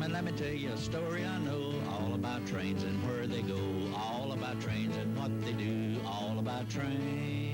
and let me tell you a story I know, all about trains and where they go, all about trains and what they do, all about trains.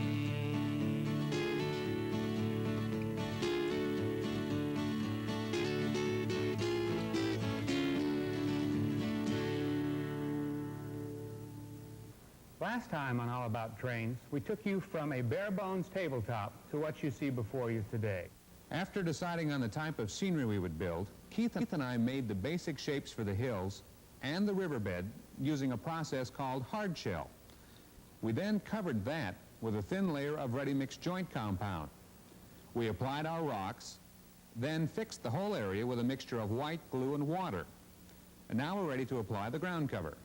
Last time on All About Trains, we took you from a bare-bones tabletop to what you see before you today. After deciding on the type of scenery we would build, Keith and I made the basic shapes for the hills and the riverbed using a process called hard shell. We then covered that with a thin layer of ready-mix joint compound. We applied our rocks, then fixed the whole area with a mixture of white glue and water. And now we're ready to apply the ground cover.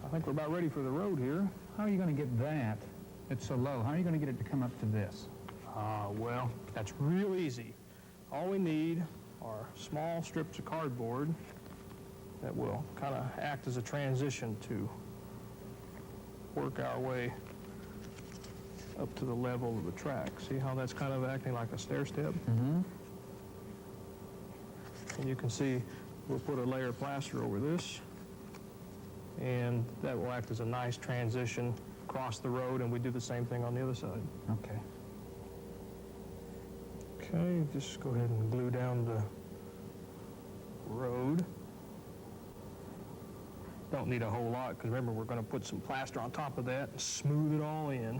I think we're about ready for the road here. How are you going to get that? It's so low. How are you going to get it to come up to this? Well, that's real easy. All we need are small strips of cardboard that will kind of act as a transition to work our way up to the level of the track. See how that's kind of acting like a stair step? Mm-hmm. And you can see we'll put a layer of plaster over this, and that will act as a nice transition across the road, and we do the same thing on the other side. Okay. Okay, just go ahead and glue down the road. Don't need a whole lot, because remember, we're going to put some plaster on top of that and smooth it all in.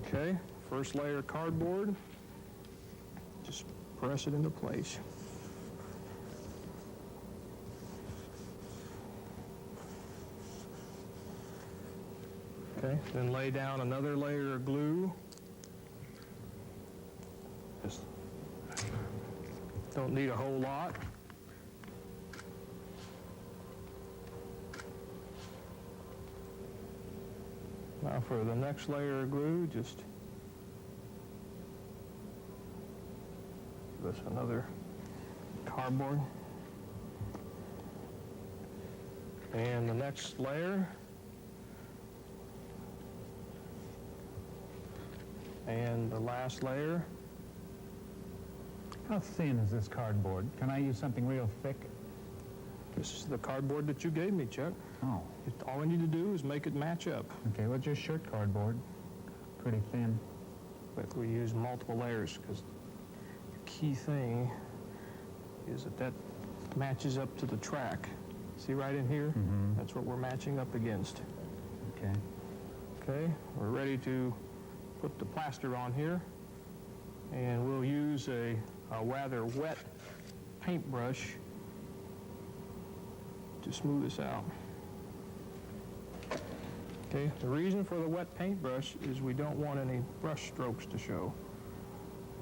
Okay, first layer of cardboard. Just press it into place. Okay, then lay down another layer of glue. Just don't need a whole lot. Now for the next layer of glue, just give us another cardboard. And the next layer. And the last layer. How thin is this cardboard? Can I use something real thick? This is the cardboard that you gave me, Chuck. Oh. All we need to do is make it match up. Okay, well, just shirt cardboard. Pretty thin. But we use multiple layers because the key thing is that matches up to the track. See right in here? Mm-hmm. That's what we're matching up against. Okay. Okay, we're ready to put the plaster on here, and we'll use a rather wet paintbrush to smooth this out. Okay, the reason for the wet paintbrush is we don't want any brush strokes to show.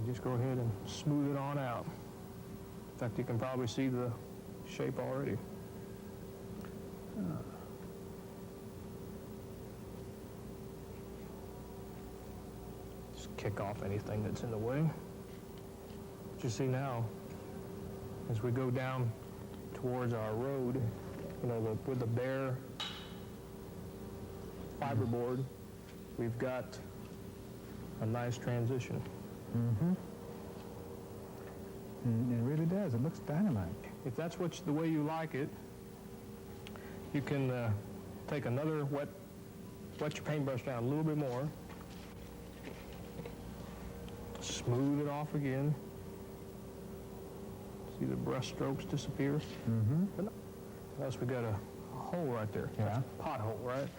You just go ahead and smooth it on out. In fact, you can probably see the shape already. Just kick off anything that's in the way. What you see now, as we go down towards our road, you know, with the bare fiberboard, we've got a nice transition. Mm-hmm. It really does. It looks dynamite. If that's the way you like it, you can take another wet your paintbrush down a little bit more, smooth it off again. See the brush strokes disappear? Mm-hmm. Unless we got a hole right there. Yeah. Pothole, right?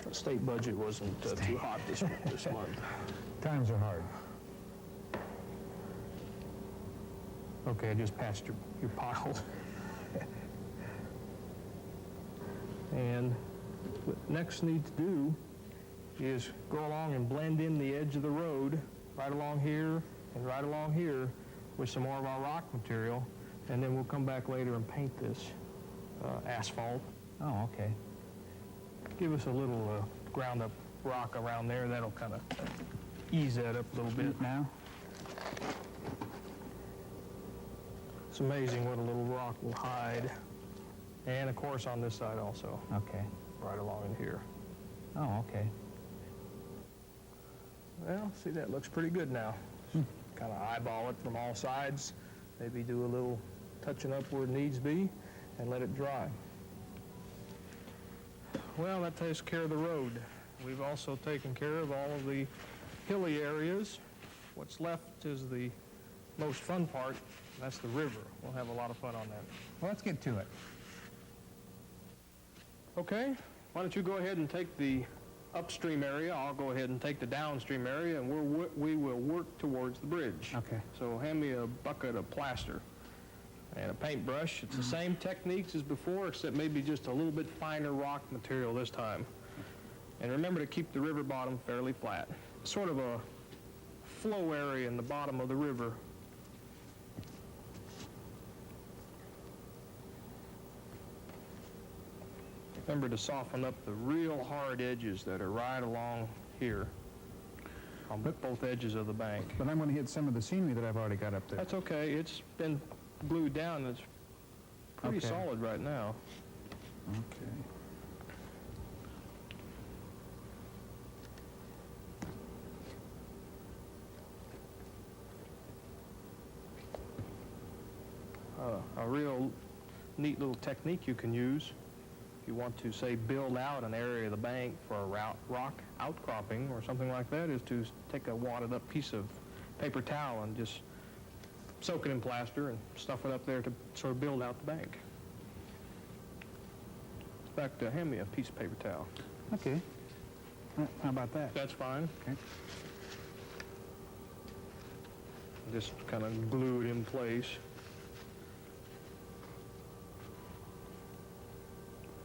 The state budget wasn't too hot this month. Times are hard. Okay, I just patched your pothole. And what next need to do is go along and blend in the edge of the road right along here and right along here with some more of our rock material, and then we'll come back later and paint this asphalt. Oh, okay. Give us a little ground up rock around there. That'll kind of ease that up a little bit. Now? It's amazing what a little rock will hide. And of course on this side also. Okay. Right along in here. Oh, okay. Well, see, that looks pretty good now. kind of eyeball it from all sides, maybe do a little touching up where it needs be, and let it dry. Well, that takes care of the road. We've also taken care of all of the hilly areas. What's left is the most fun part, and that's the river. We'll have a lot of fun on that. Well, let's get to it. Okay, why don't you go ahead and take the upstream area, I'll go ahead and take the downstream area, and we will work towards the bridge. Okay. So hand me a bucket of plaster and a paintbrush. It's the same techniques as before, except maybe just a little bit finer rock material this time. And remember to keep the river bottom fairly flat. Sort of a flow area in the bottom of the river. Remember to soften up the real hard edges that are right along here on both edges of the bank. But I'm going to hit some of the scenery that I've already got up there. That's okay. It's been glued down. It's pretty Okay. solid right now. Okay. A real neat little technique you can use if you want to, say, build out an area of the bank for a rock outcropping or something like that, is to take a wadded up piece of paper towel and just soak it in plaster and stuff it up there to sort of build out the bank. In fact, hand me a piece of paper towel. Okay. How about that? That's fine. Okay. Just kind of glue it in place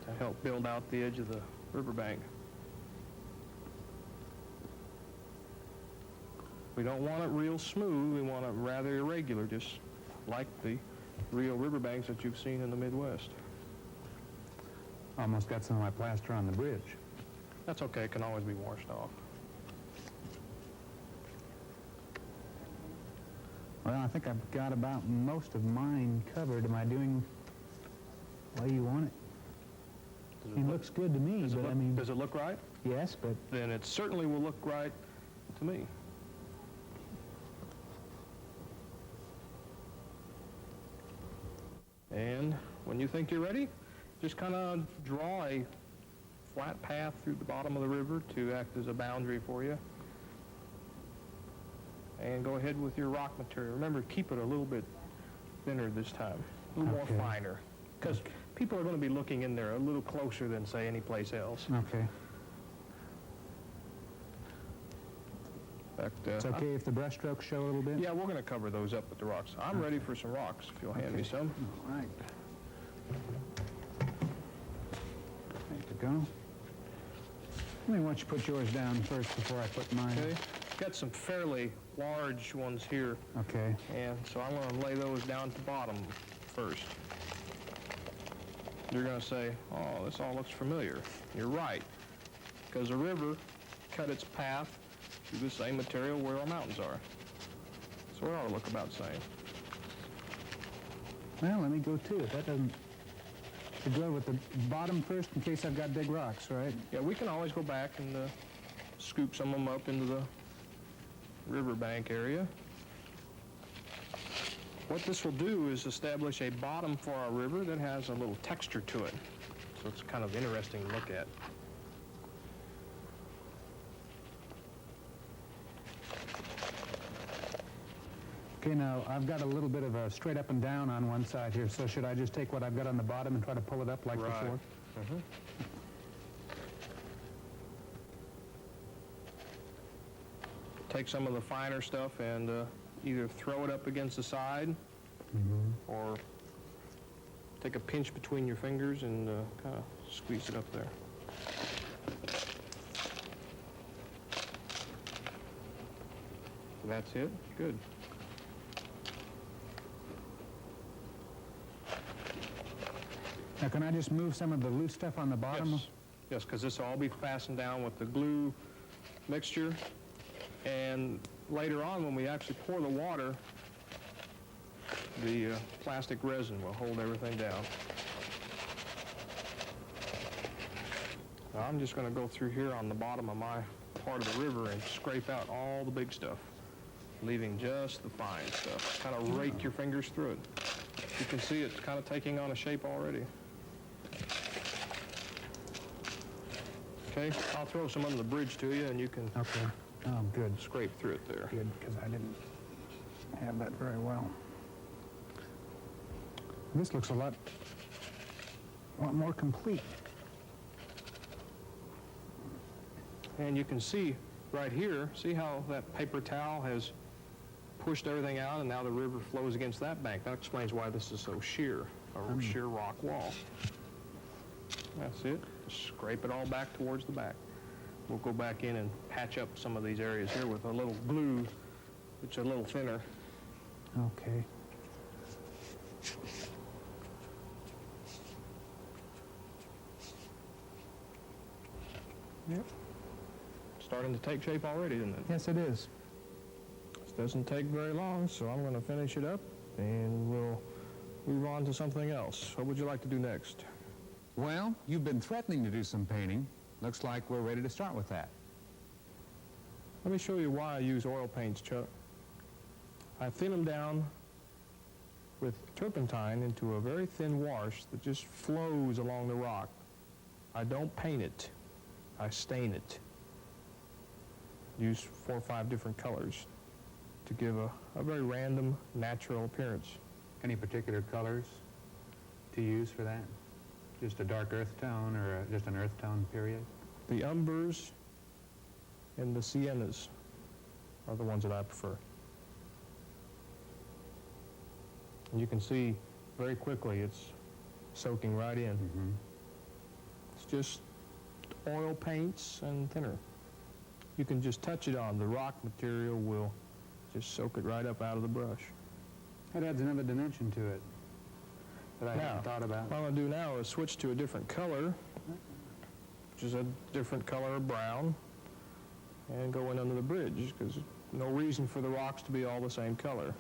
to help build out the edge of the riverbank. We don't want it real smooth, we want it rather irregular, just like the real riverbanks that you've seen in the Midwest. Almost got some of my plaster on the bridge. That's okay, it can always be washed off. Well, I think I've got about most of mine covered. Am I doing the way you want it? It looks good to me, but I mean... Does it look right? Yes, but... Then it certainly will look right to me. And when you think you're ready, just kind of draw a flat path through the bottom of the river to act as a boundary for you. And go ahead with your rock material. Remember, keep it a little bit thinner this time, a little more finer, because people are going to be looking in there a little closer than, say, any place else. Okay. In fact, It's okay if the brush strokes show a little bit? yeah, we're going to cover those up with the rocks. I'm ready for some rocks, if you'll hand me some. All right. There you go. Let me want you to put yours down first before I put mine. Okay. Got some fairly large ones here, Okay. and so I'm going to lay those down at the bottom first. You're going to say, oh, this all looks familiar. You're right, because the river cut its path through the same material where our mountains are. So it ought to look about the same. Well, let me go to it. That doesn't... To go with the bottom first in case I've got big rocks, right? Yeah, we can always go back and scoop some of them up into the riverbank area. What this will do is establish a bottom for our river that has a little texture to it. So it's kind of interesting to look at. Okay, now I've got a little bit of a straight up and down on one side here, so should I just take what I've got on the bottom and try to pull it up like Right. before? Mhm. Take some of the finer stuff and either throw it up against the side or take a pinch between your fingers and kind of squeeze it up there. That's it. Good. Now, can I just move some of the loose stuff on the bottom? Yes. Yes, because this will all be fastened down with the glue mixture. And later on, when we actually pour the water, the plastic resin will hold everything down. Now, I'm just going to go through here on the bottom of my part of the river and scrape out all the big stuff. leaving just the fine stuff. Kind of rake your fingers through it. You can see it's kind of taking on a shape already. Okay, I'll throw some under the bridge to you, and you can Okay. Oh, good. scrape through it there. Good, because I didn't have that very well. This looks a lot more complete. And you can see right here, see how that paper towel has pushed everything out, and now the river flows against that bank. That explains why this is so sheer, a sheer rock wall. That's it. Just scrape it all back towards the back. We'll go back in and patch up some of these areas here with a little glue, which is a little thinner. Okay. Yep. Starting to take shape already, isn't it? Yes, it is. This doesn't take very long, so I'm going to finish it up, and we'll move on to something else. What would you like to do next? Well, you've been threatening to do some painting. Looks like we're ready to start with that. Let me show you why I use oil paints, Chuck. I thin them down with turpentine into a very thin wash that just flows along the rock. I don't paint it. I stain it. Use 4 or 5 different colors to give a very random, natural appearance. Any particular colors to use for that? Just a dark earth tone or just an earth tone, period? The umbers and the siennas are the ones that I prefer. And you can see very quickly it's soaking right in. Mm-hmm. It's just oil paints and thinner. You can just touch it on. The rock material will just soak it right up out of the brush. That adds another dimension to it that I hadn't thought about. What I'm going to do now is switch to a different color, which is a different color of brown, and go in under the bridge, because no reason for the rocks to be all the same color.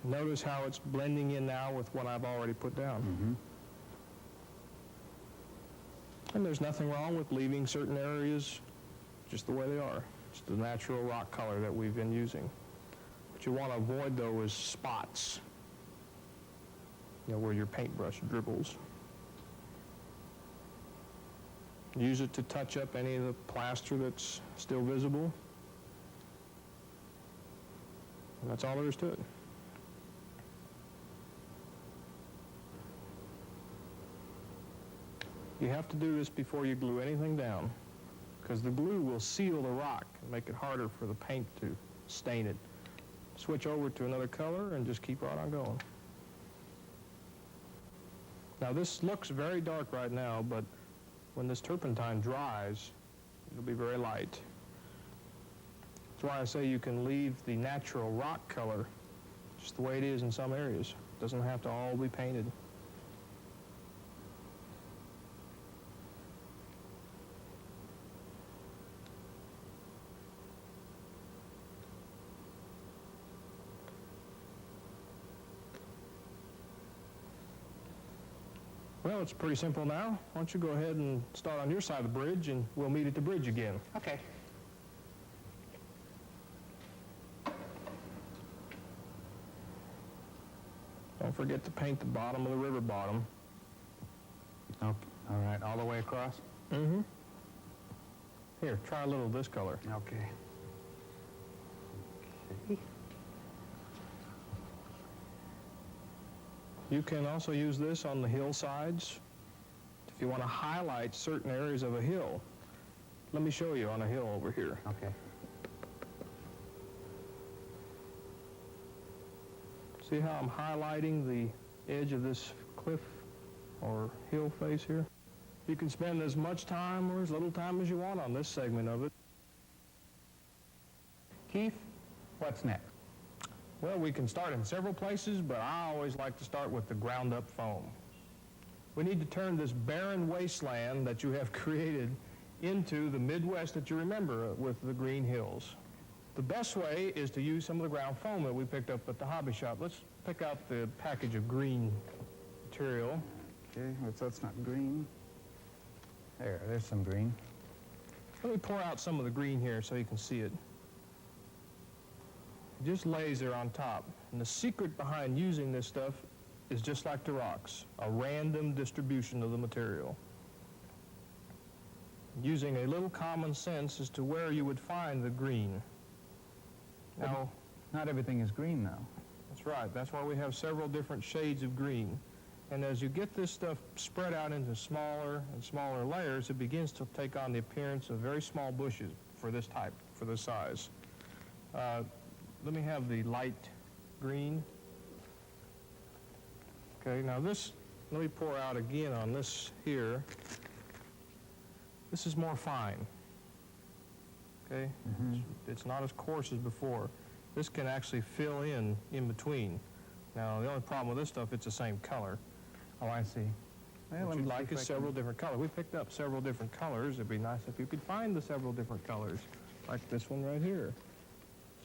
Notice how it's blending in now with what I've already put down. Mm-hmm. And there's nothing wrong with leaving certain areas just the way they are. It's the natural rock color that we've been using. What you want to avoid, though, is spots, where your paintbrush dribbles. Use it to touch up any of the plaster that's still visible. And that's all there is to it. You have to do this before you glue anything down, because the glue will seal the rock and make it harder for the paint to stain it. Switch over to another color and just keep right on going. Now this looks very dark right now, but when this turpentine dries, it'll be very light. That's why I say you can leave the natural rock color just the way it is in some areas. It doesn't have to all be painted. Well, it's pretty simple now. Why don't you go ahead and start on your side of the bridge, and we'll meet at the bridge again. Okay. Don't forget to paint the bottom of the river bottom. Okay. All right, all the way across? Mm-hmm. Here, try a little of this color. Okay. You can also use this on the hillsides if you want to highlight certain areas of a hill. Let me show you on a hill over here. Okay. See how I'm highlighting the edge of this cliff or hill face here? You can spend as much time or as little time as you want on this segment of it. Keith, what's next? Well, we can start in several places, but I always like to start with the ground-up foam. We need to turn this barren wasteland that you have created into the Midwest that you remember with the green hills. The best way is to use some of the ground foam that we picked up at the hobby shop. Let's pick out the package of green material. Okay, that's not green. There's some green. Let me pour out some of the green here so you can see it. just lays there on top. And the secret behind using this stuff is just like the rocks, a random distribution of the material. Using a little common sense as to where you would find the green. Now, Not everything is green, though. that's right. That's why we have several different shades of green. And as you get this stuff spread out into smaller and smaller layers, it begins to take on the appearance of very small bushes for this type, for this size. Let me have the light green. Okay, now this, let me pour out again on this here. This is more fine. Okay? It's not as coarse as before. This can actually fill in between. Now, the only problem with this stuff, it's the same color. Oh, I see. Well, What let you'd me see like if is I several different colors. We picked up several different colors. It'd be nice if you could find the several different colors, like this one right here.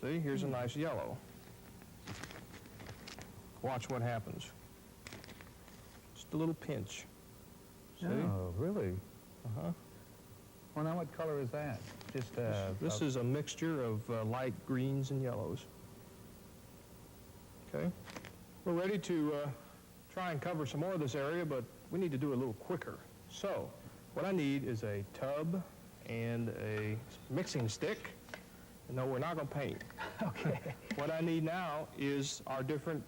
See, here's a nice yellow. Watch what happens. Just a little pinch. See? Oh, really? Uh-huh. Well, now what color is that? Just This is a mixture of light greens and yellows. Okay? We're ready to try and cover some more of this area, but we need to do it a little quicker. So, what I need is a tub and a mixing stick. No, we're not going to paint. Okay. What I need now is our different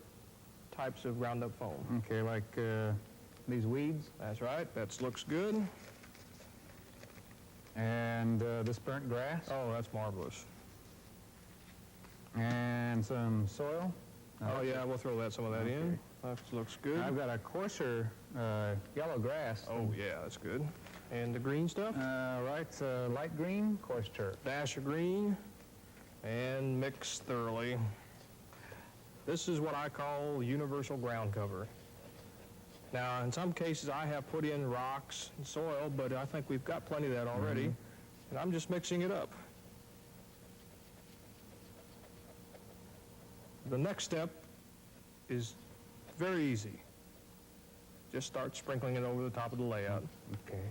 types of Roundup foam. Okay, like these weeds That's right. That looks good. and this burnt grass Oh, that's marvelous. and some soil. Oh, yeah, we'll throw some of that in. That looks good. I've got a coarser yellow grass. Oh, yeah, that's good. And the green stuff? Right, light green, coarse turf. Dash of green, and mix thoroughly. This is what I call universal ground cover. Now, in some cases, I have put in rocks and soil, but I think we've got plenty of that already, and I'm just mixing it up. The next step is very easy. Just start sprinkling it over the top of the layout. Okay.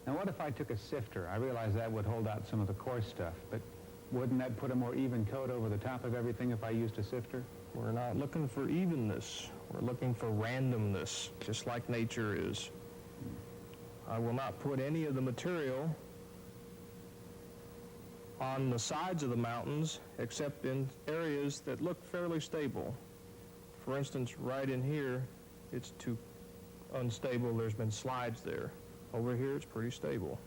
Now, what if I took a sifter? I realize that would hold out some of the coarse stuff, but wouldn't that put a more even coat over the top of everything if I used a sifter? We're not looking for evenness. We're looking for randomness, just like nature is. I will not put any of the material on the sides of the mountains except in areas that look fairly stable. For instance, right in here, it's too unstable. There's been slides there. Over here, it's pretty stable.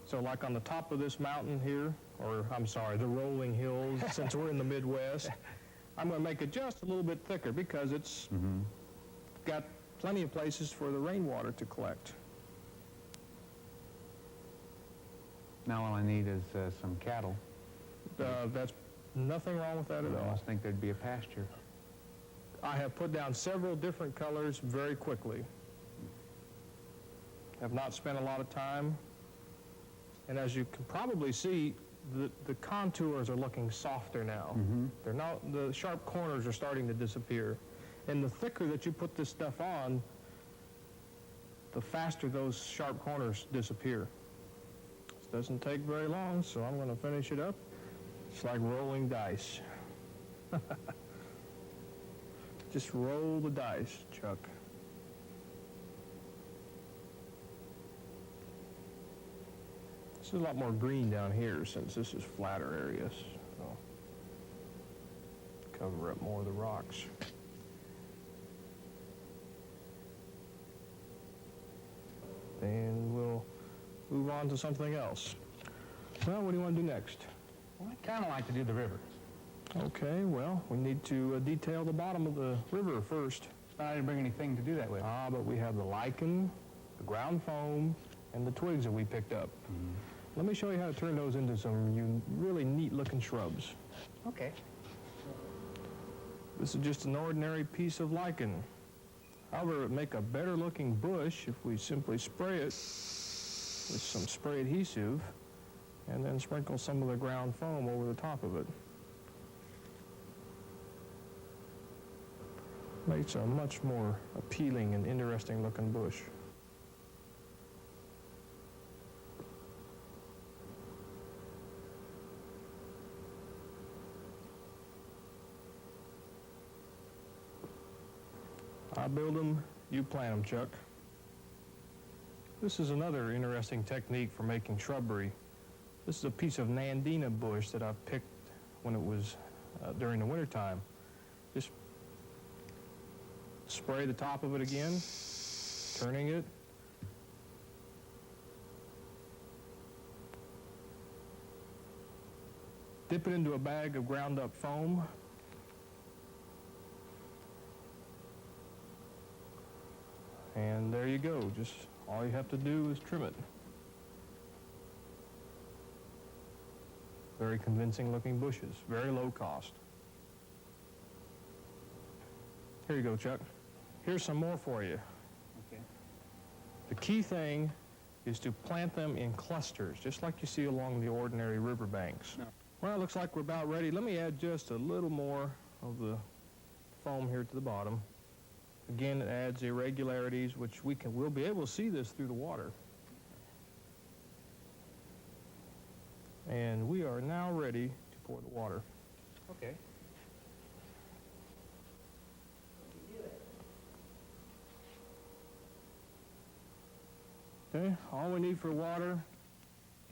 So like on the top of this mountain here, or I'm sorry, the rolling hills, since we're in the Midwest, I'm going to make it just a little bit thicker because it's got plenty of places for the rainwater to collect. Now all I need is some cattle. That's nothing wrong with that at I all. almost think there'd be a pasture. I have put down several different colors very quickly. Have not spent a lot of time. And as you can probably see, the contours are looking softer now. They're not, the sharp corners are starting to disappear. And the thicker that you put this stuff on, the faster those sharp corners disappear. This doesn't take very long, so I'm going to finish it up. It's like rolling dice. Just roll the dice, Chuck. There's a lot more green down here since this is flatter areas. So cover up more of the rocks. And we'll move on to something else. Well, what do you want to do next? Well, I'd kind of like to do the river. Okay, well, we need to detail the bottom of the river first. I didn't bring anything to do that with. But we have the lichen, the ground foam, and the twigs that we picked up. Let me show you how to turn those into some really neat-looking shrubs. Okay. This is just an ordinary piece of lichen. However, it would make a better-looking bush if we simply spray it with some spray adhesive and then sprinkle some of the ground foam over the top of it. Makes a much more appealing and interesting looking bush. I build them, you plant them, Chuck. This is another interesting technique for making shrubbery. This is a piece of Nandina bush that I picked when it was during the wintertime. Just spray the top of it again, turning it. Dip it into a bag of ground up foam. And there you go. Just all you have to do is trim it. Very convincing looking bushes, very low cost. Here you go, Chuck. Here's some more for you. Okay. The key thing is to plant them in clusters, just like you see along the ordinary riverbanks. No. Well, it looks like we're about ready. Let me add just a little more of the foam here to the bottom. Again, it adds irregularities, which we'll be able to see this through the water. And we are now ready to pour the water. Okay. Okay, all we need for water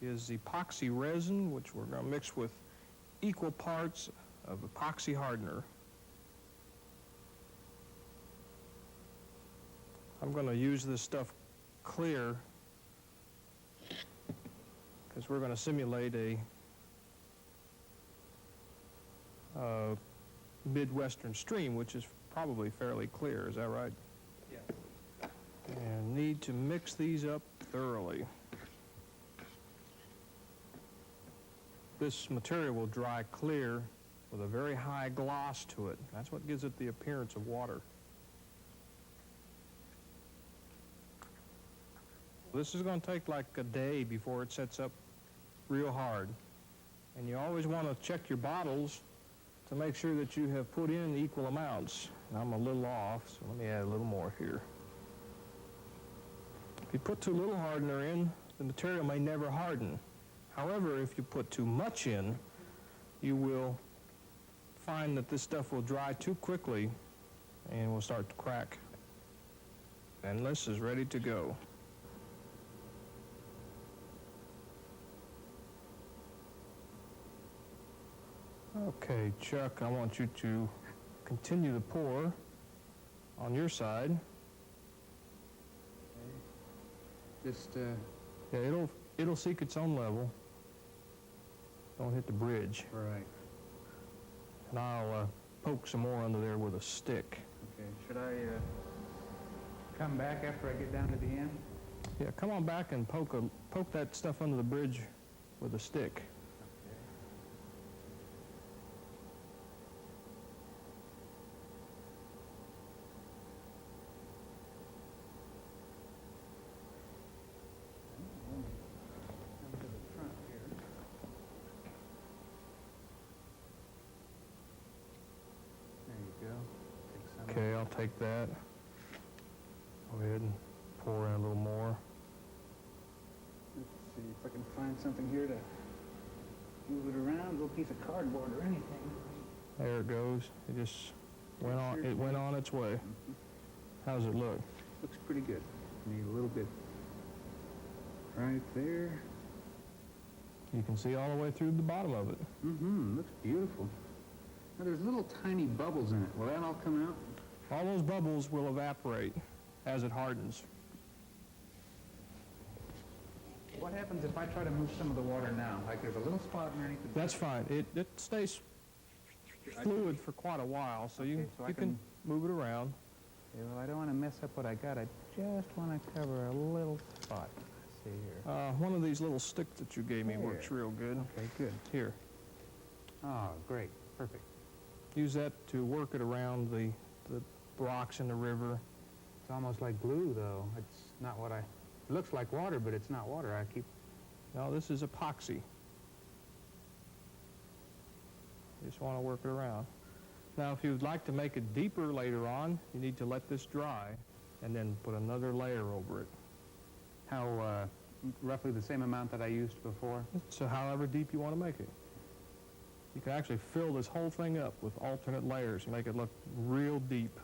is epoxy resin, which we're going to mix with equal parts of epoxy hardener. I'm going to use this stuff clear because we're going to simulate a Midwestern stream, which is probably fairly clear. Is that right? Yeah. And need to mix these up thoroughly. This material will dry clear with a very high gloss to it. That's what gives it the appearance of water. This is going to take like a day before it sets up real hard. And you always want to check your bottles to make sure that you have put in equal amounts. And I'm a little off, so let me add a little more here. If you put too little hardener in, the material may never harden. However, if you put too much in, you will find that this stuff will dry too quickly and will start to crack. And this is ready to go. Okay, Chuck, I want you to continue the pour on your side. Just, Yeah, it'll seek its own level. Don't hit the bridge. right. And I'll poke some more under there with a stick. Okay. Should I come back after I get down to the end? Yeah, come on back and poke that stuff under the bridge with a stick. Okay, I'll take that. Go ahead and pour in a little more. Let's see if I can find something here to move it around. A little piece of cardboard or anything. There it goes. It just went on. It went on its way. How does it look? Looks pretty good. Need a little bit right there. You can see all the way through the bottom of it. Mm-hmm. Looks beautiful. Now there's little tiny bubbles in it. Will that all come out? All those bubbles will evaporate as it hardens. What happens if I try to move some of the water now? Like there's a little spot underneath the... That's fine. It stays fluid for quite a while, so you can move it around. Okay, well, I don't want to mess up what I got. I just want to cover a little spot. Let's see here. One of these little sticks that you gave me works real good. Okay, good. Here. Oh, great. Perfect. Use that to work it around the rocks in the river. It's almost like glue, though. It's not what I... It looks like water, but it's not water. I keep... No, this is epoxy. You just want to work it around. Now, if you'd like to make it deeper later on, you need to let this dry and then put another layer over it. How, roughly the same amount that I used before? So however deep you want to make it. You can actually fill this whole thing up with alternate layers and make it look real deep.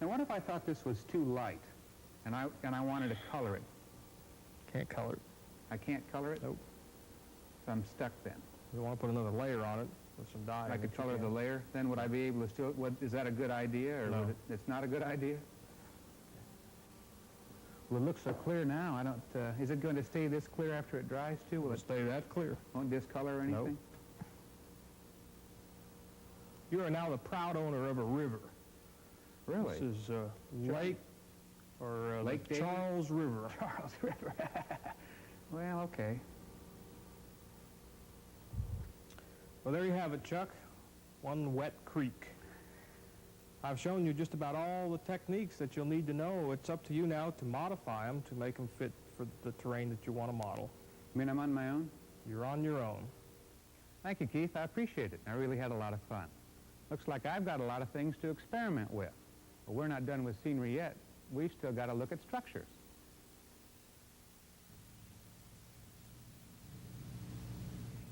Now what if I thought this was too light and I wanted to color it? Can't color it. I can't color it? Nope. So I'm stuck then. You want to put another layer on it with some dye. I could color the layer, then would I be able to still, is that a good idea, or No. it's not a good idea? Well, it looks so clear now. I don't, is it going to stay this clear after it dries too? Will It'll it stay that clear. won't discolor or anything? Nope. You are now the proud owner of a river. Really? This is Lake, or Lake the David? Charles River. Charles River. Well, okay. Well, there you have it, Chuck. One wet creek. I've shown you just about all the techniques that you'll need to know. It's up to you now to modify them to make them fit for the terrain that you want to model. You mean I'm on my own? You're on your own. Thank you, Keith. I appreciate it. I really had a lot of fun. Looks like I've got a lot of things to experiment with. But we're not done with scenery yet. We've still got to look at structures.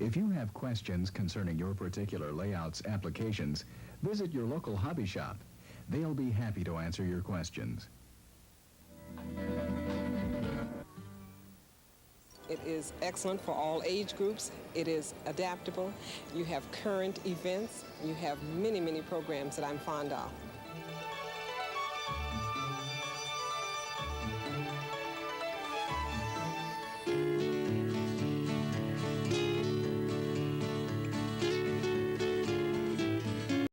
If you have questions concerning your particular layout's applications, visit your local hobby shop. They'll be happy to answer your questions. It is excellent for all age groups. It is adaptable. You have current events. You have many, many programs that I'm fond of.